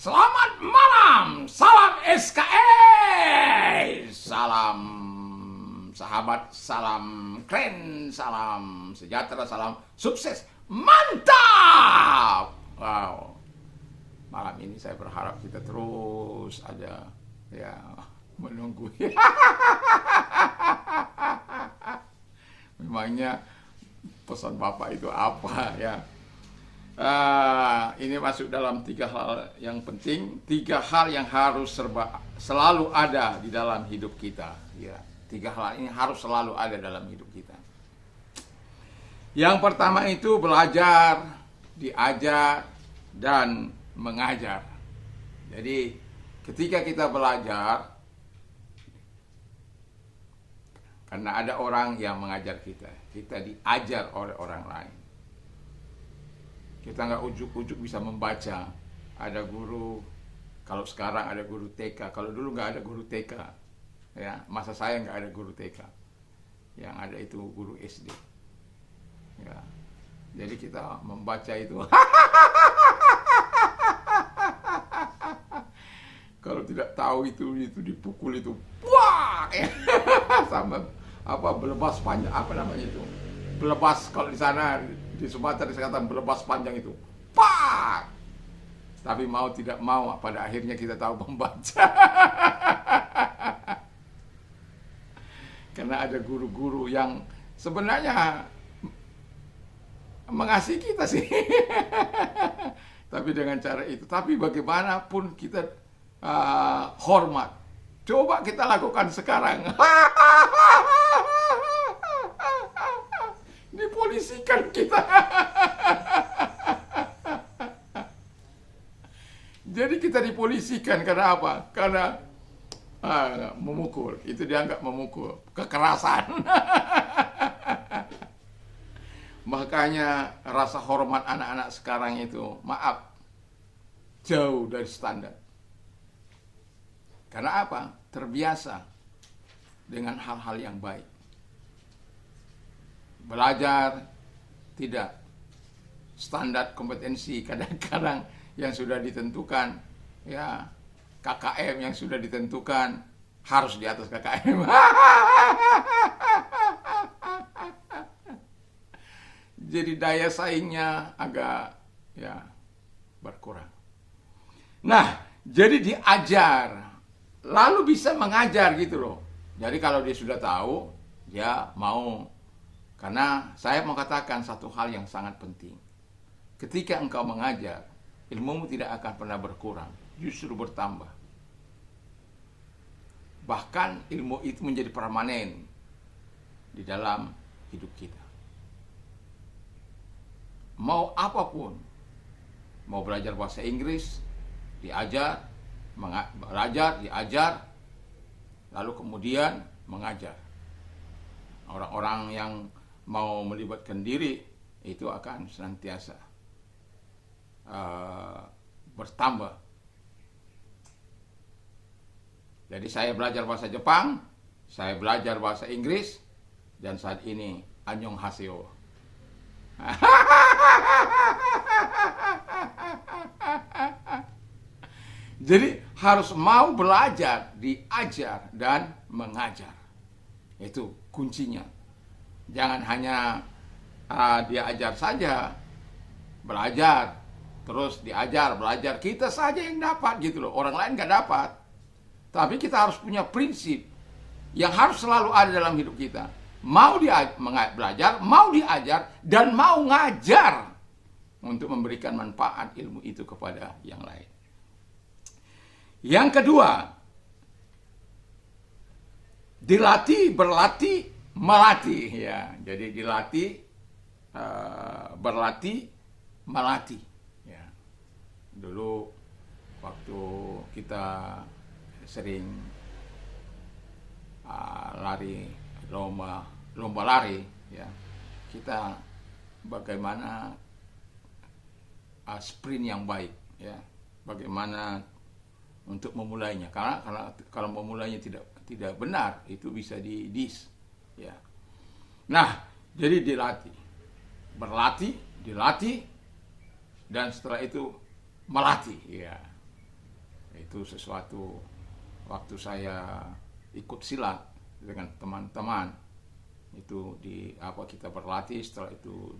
Selamat malam, salam SKS, salam sahabat, salam keren, salam sejahtera, salam sukses, mantap. Wow, malam ini saya berharap kita terus aja ya menunggu. Memangnya pesan Bapak itu apa ya? Ini masuk dalam 3 hal yang penting, 3 hal yang harus selalu ada di dalam hidup kita. Ya, 3 hal ini harus selalu ada dalam hidup kita. Yang pertama itu belajar, diajar, dan mengajar. Jadi ketika kita belajar, karena ada orang yang mengajar kita diajar oleh orang lain. Kita nggak ujuk-ujuk bisa membaca. Ada guru, kalau sekarang ada guru TK, kalau dulu nggak ada guru TK. Ya, masa saya nggak ada guru TK. Yang ada itu guru SD. Ya, jadi kita membaca itu. Kalau tidak tahu itu dipukul itu, wah, sama apa belebas panjang, apa namanya itu, belebas kalau di sana. Di Sumatera dikatakan belebas panjang itu, pak. Tapi mau tidak mau, pada akhirnya kita tahu membaca. Karena ada guru-guru yang sebenarnya mengasihi kita sih. Tapi dengan cara itu. Tapi bagaimanapun kita hormat. Coba kita lakukan sekarang. Dipolisikan kita. Jadi kita dipolisikan karena apa? Karena memukul. Itu dianggap memukul, kekerasan. Makanya rasa hormat anak-anak sekarang itu, maaf, jauh dari standar. Karena apa? Terbiasa dengan hal-hal yang baik. Belajar tidak standar kompetensi, kadang-kadang yang sudah ditentukan, ya KKM yang sudah ditentukan harus di atas KKM. Jadi daya saingnya agak ya berkurang. Nah, jadi diajar, lalu bisa mengajar gitu loh. Jadi kalau dia sudah tahu, dia mau. Karena saya mau katakan satu hal yang sangat penting. Ketika engkau mengajar, ilmumu tidak akan pernah berkurang, justru bertambah. Bahkan ilmu itu menjadi permanen di dalam hidup kita. Mau apapun, mau belajar bahasa Inggris, diajar, belajar, diajar, lalu kemudian mengajar. Orang-orang yang mau melibatkan diri itu akan senantiasa bertambah. Jadi saya belajar bahasa Jepang, saya belajar bahasa Inggris, dan saat ini annyeonghaseyo. Jadi harus mau belajar, diajar, dan mengajar. Itu kuncinya. Jangan hanya dia ajar saja, belajar, terus diajar, belajar. Kita saja yang dapat gitu loh, orang lain nggak dapat. Tapi kita harus punya prinsip yang harus selalu ada dalam hidup kita. Mau belajar, mau diajar, dan mau ngajar untuk memberikan manfaat ilmu itu kepada yang lain. Yang kedua, dilatih, berlatih, melatih, ya. Jadi dilatih, berlatih, melatih. Ya. Dulu waktu kita sering lari lomba lari, ya, kita bagaimana sprint yang baik, ya, bagaimana untuk memulainya. Karena kalau memulainya tidak benar, itu bisa di-dis. Ya. Nah, jadi dilatih, berlatih, dilatih, dan setelah itu melatih. Ya. Itu sesuatu waktu saya ikut silat dengan teman-teman, itu kita berlatih, setelah itu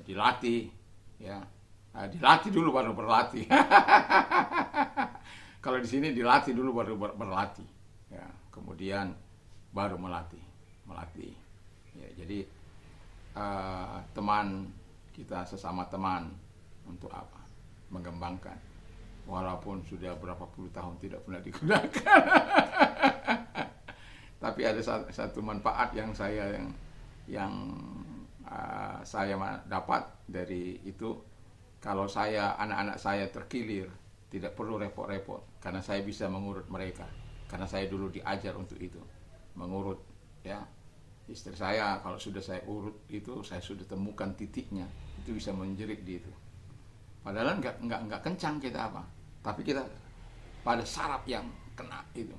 dilatih, ya. Dilatih dulu baru berlatih. Kalau di sini dilatih dulu baru berlatih, ya. Kemudian baru melatih. Ya, jadi teman kita, sesama teman, untuk apa? Mengembangkan, walaupun sudah berapa puluh tahun tidak pernah digunakan. Tapi ada satu manfaat yang saya dapat dari itu. Kalau anak-anak saya terkilir, tidak perlu repot-repot, karena saya bisa mengurut mereka. Karena saya dulu diajar untuk itu, mengurut, ya. Istri saya, kalau sudah saya urut itu, saya sudah temukan titiknya, itu bisa menjerit di itu. Padahal nggak kencang kita apa, tapi kita pada saraf yang kena itu.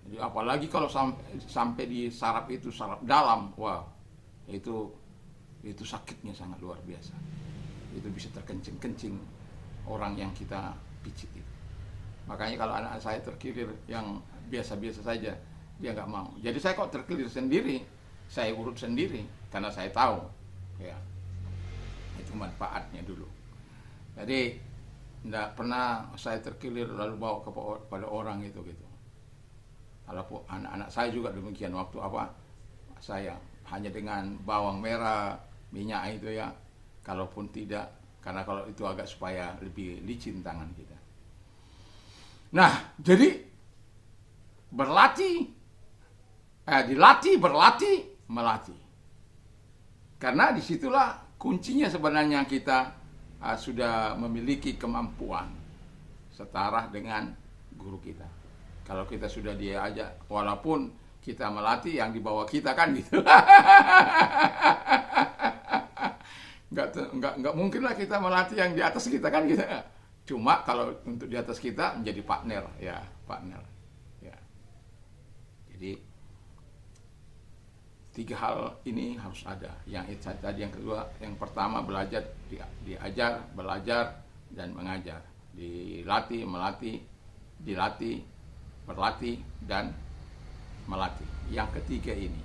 Jadi apalagi kalau sampai di saraf itu, saraf dalam, wah, itu sakitnya sangat luar biasa. Itu bisa terkencing-kencing orang yang kita pijit itu. Makanya kalau anak saya terkilir yang biasa-biasa saja, dia nggak mau. Jadi saya kok terkilir sendiri, saya urut sendiri, karena saya tahu, ya, itu manfaatnya dulu. Jadi nggak pernah saya terkilir lalu bawa kepada orang itu gitu. Kalau anak-anak saya juga demikian, waktu saya hanya dengan bawang merah, minyak itu, ya. Kalaupun tidak, karena kalau itu agak supaya lebih licin tangan kita. Nah, jadi dilatih, berlatih, melatih. Karena disitulah kuncinya sebenarnya kita sudah memiliki kemampuan setara dengan guru kita. Kalau kita sudah diajak, walaupun kita melatih yang di bawah kita kan gitu. Nggak mungkin lah kita melatih yang di atas kita kan gitu. Cuma kalau untuk di atas kita menjadi partner, ya, partner, ya. Jadi 3 hal ini harus ada. Yang tadi, yang kedua, yang pertama belajar, diajar, belajar, dan mengajar. Dilatih, melatih, dilatih, berlatih, dan melatih. Yang ketiga ini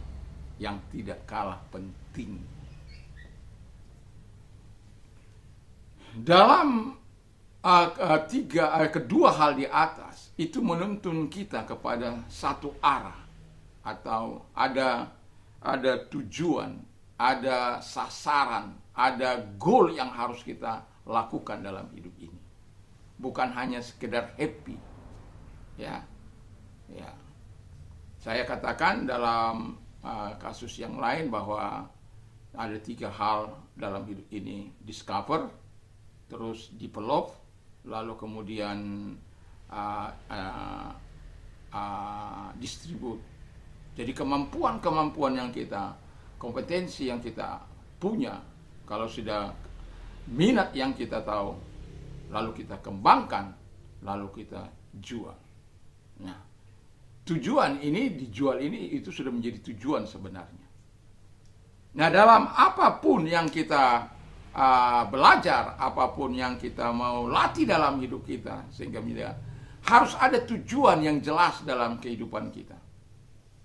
yang tidak kalah penting. Dalam kedua hal di atas itu menuntun kita kepada satu arah, atau ada tujuan, ada sasaran, ada goal yang harus kita lakukan dalam hidup ini. Bukan hanya sekedar happy, ya. Saya katakan dalam kasus yang lain bahwa ada 3 hal dalam hidup ini: discover, terus develop, lalu kemudian distribute. Jadi kemampuan yang kita, kompetensi yang kita punya, kalau sudah minat yang kita tahu, lalu kita kembangkan, lalu kita jual. Nah, tujuan ini, dijual ini, itu sudah menjadi tujuan sebenarnya. Nah, dalam apapun yang kita belajar, apapun yang kita mau latih dalam hidup kita, sehingga harus ada tujuan yang jelas dalam kehidupan kita.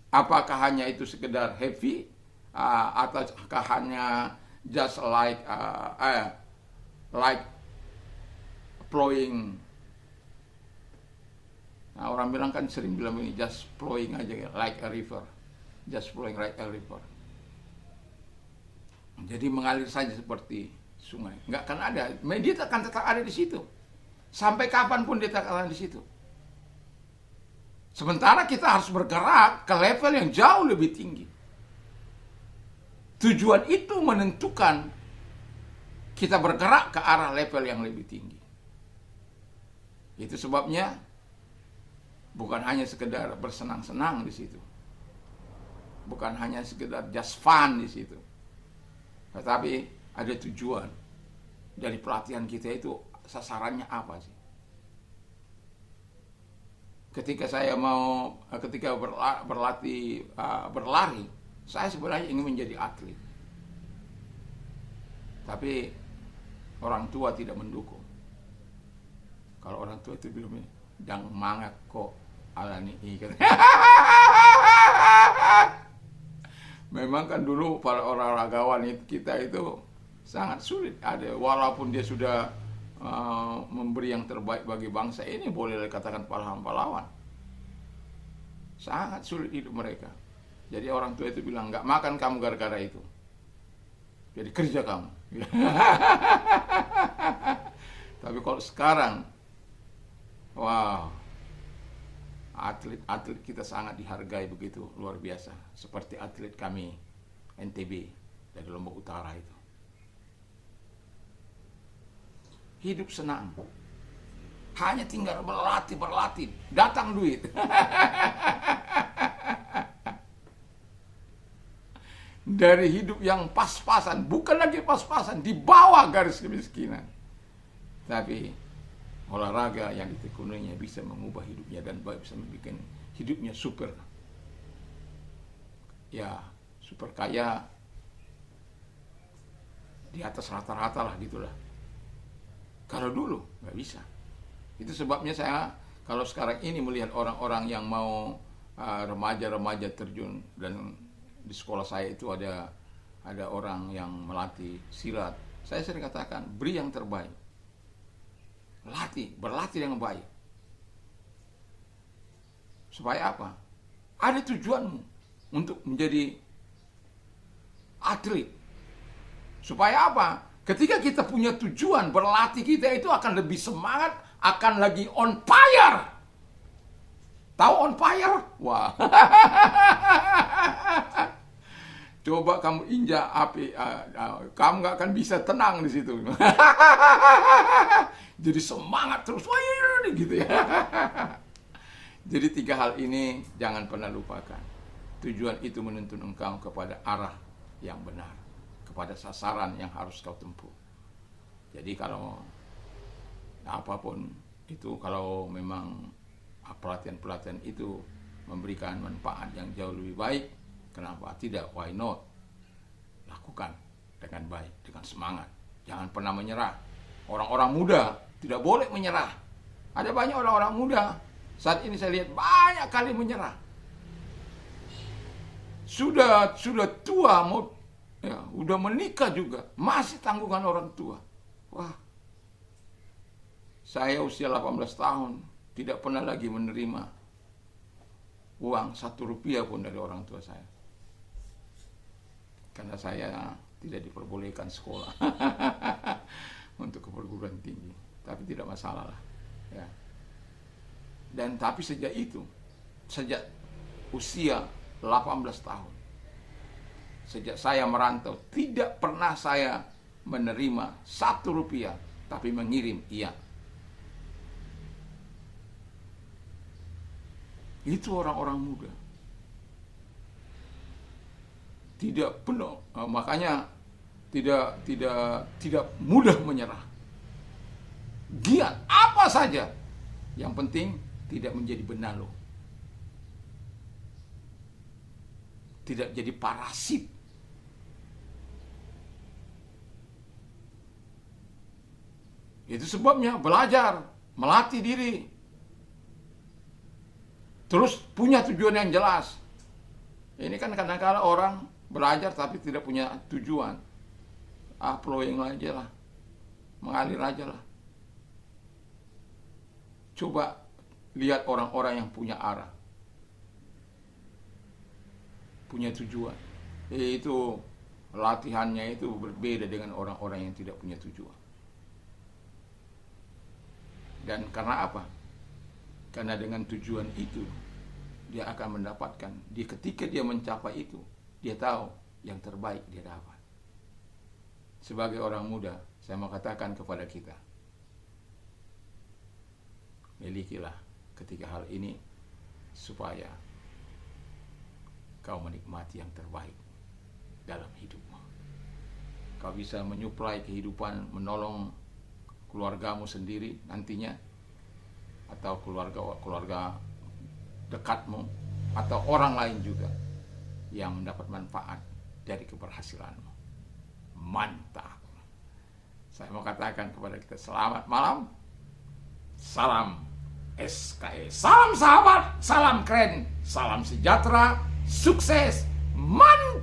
Apakah hanya itu sekedar happy, ataukah hanya just like flowing. Nah, orang bilang kan, sering bilang ini, just flowing aja, like a river, just flowing like a river. Jadi mengalir saja seperti sungai. Nggak akan ada, dia akan tetap ada di situ. Sampai kapanpun dia tetap ada di situ. Sementara kita harus bergerak ke level yang jauh lebih tinggi. Tujuan itu menentukan kita bergerak ke arah level yang lebih tinggi. Itu sebabnya bukan hanya sekedar bersenang-senang di situ. Bukan hanya sekedar just fun di situ. Tetapi ada tujuan dari pelatihan kita itu, sasarannya apa sih? Ketika berlari, saya sebenarnya ingin menjadi atlet. Tapi orang tua tidak mendukung. Kalau orang tua itu bilang, "Dang mangak kok alani ikan." Memang kan dulu para olahragawan kita itu sangat sulit. Ada walaupun dia sudah memberi yang terbaik bagi bangsa ini, boleh dikatakan pahlawan-pahlawan. Sangat sulit hidup mereka. Jadi orang tua itu bilang, nggak makan kamu gara-gara itu. Jadi kerja kamu. Tapi kalau sekarang, wow, atlet-atlet kita sangat dihargai begitu luar biasa. Seperti atlet kami NTB dari Lombok Utara itu. Hidup senang. Hanya tinggal berlatih, datang duit. Dari hidup yang pas-pasan, bukan lagi pas-pasan, di bawah garis kemiskinan. Tapi olahraga yang ditekuninya bisa mengubah hidupnya dan bisa membuat hidupnya super. Ya, super kaya di atas rata-rata lah gitulah. Kalau dulu nggak bisa. Itu sebabnya saya kalau sekarang ini melihat orang-orang yang mau remaja-remaja terjun, dan di sekolah saya itu ada orang yang melatih silat. Saya sering katakan, beri yang terbaik. Berlatih dengan baik. Supaya apa? Ada tujuanmu untuk menjadi atlet. Supaya apa? Ketika kita punya tujuan, berlatih kita itu akan lebih semangat, akan lagi on fire. Tahu on fire? Wah. Coba kamu injak api, kamu nggak akan bisa tenang di situ. Jadi semangat terus, gitu ya. Jadi 3 hal ini jangan pernah lupakan. Tujuan itu menuntun engkau kepada arah yang benar, kepada sasaran yang harus kau tempuh. Jadi kalau apapun itu, kalau memang pelatihan-pelatihan itu memberikan manfaat yang jauh lebih baik, kenapa tidak? Why not? Lakukan dengan baik, dengan semangat. Jangan pernah menyerah. Orang-orang muda tidak boleh menyerah. Ada banyak orang-orang muda saat ini saya lihat banyak kali menyerah. Sudah tua, udah menikah juga, masih tanggungan orang tua. Wah, saya usia 18 tahun tidak pernah lagi menerima uang 1 rupiah pun dari orang tua saya. Karena saya tidak diperbolehkan sekolah untuk ke perguruan tinggi. Tapi tidak masalah lah. Ya. Dan tapi sejak usia 18 tahun, sejak saya merantau, tidak pernah saya menerima 1 rupiah, tapi mengirim iya. Itu orang-orang muda. Tidak penuh, makanya tidak mudah menyerah. Giat apa saja, yang penting tidak menjadi benalu, tidak jadi parasit. Itu sebabnya belajar, melatih diri, terus punya tujuan yang jelas. Ini kan kadang-kadang orang belajar tapi tidak punya tujuan. Flowing aja lah, mengalir aja lah. Coba lihat orang-orang yang punya arah, punya tujuan. Itu latihannya itu berbeda dengan orang-orang yang tidak punya tujuan. Dan karena apa? Karena dengan tujuan itu dia akan mendapatkan. Ketika dia mencapai itu, dia tahu yang terbaik dia dapat. Sebagai orang muda, saya mau katakan kepada kita, milikilah ketiga hal ini supaya kau menikmati yang terbaik dalam hidupmu. Kau bisa menyuplai kehidupan, menolong keluargamu sendiri nantinya, atau keluarga dekatmu, atau orang lain juga yang mendapat manfaat dari keberhasilanmu. Mantap. Saya mau katakan kepada kita, selamat malam. Salam SKE. Salam sahabat, salam keren, salam sejahtera, sukses, mantap.